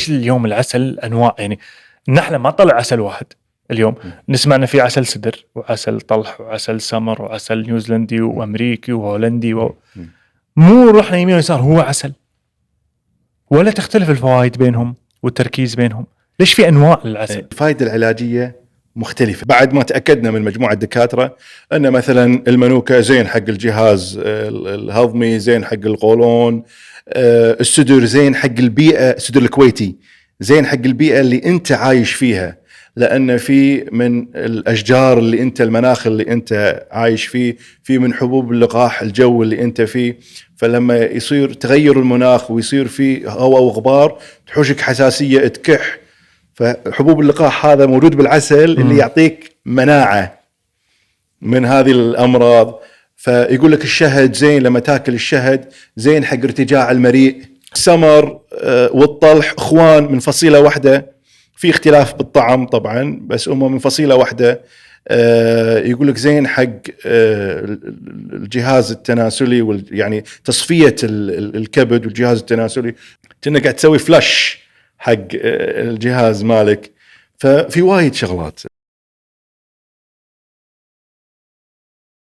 ليش اليوم العسل انواع؟ يعني النحله ما طلع عسل واحد اليوم، نسمع ان في عسل سدر وعسل طلح وعسل سمر وعسل نيوزيلندي وامريكي وهولندي مو رحنا يمين ويسار، هو عسل ولا تختلف الفوائد بينهم والتركيز بينهم؟ ليش في انواع للعسل؟ الفائدة العلاجية مختلفة بعد ما تأكدنا من مجموعة دكاترة أن مثلا المنوكة زين حق الجهاز الهضمي، زين حق القولون، السدر زين حق البيئة، السدر الكويتي زين حق البيئة اللي أنت عايش فيها، لأن في من الأشجار اللي أنت، المناخ اللي أنت عايش فيه، في من حبوب اللقاح الجو اللي أنت فيه. فلما يصير تغير المناخ ويصير فيه هواء وغبار تحوشك حساسية، تكح، فحبوب اللقاح هذا موجود بالعسل اللي يعطيك مناعة من هذه الأمراض. فيقول لك الشهد زين، لما تاكل الشهد زين حق ارتجاع المريء. السمر والطلح اخوان من فصيلة واحدة، في اختلاف بالطعم طبعا بس هم من فصيلة واحدة. يقول لك زين حق الجهاز التناسلي يعني تصفية الكبد والجهاز التناسلي، كأنك قاعد تسوي فلاش حق الجهاز مالك. ففي وايد شغلات.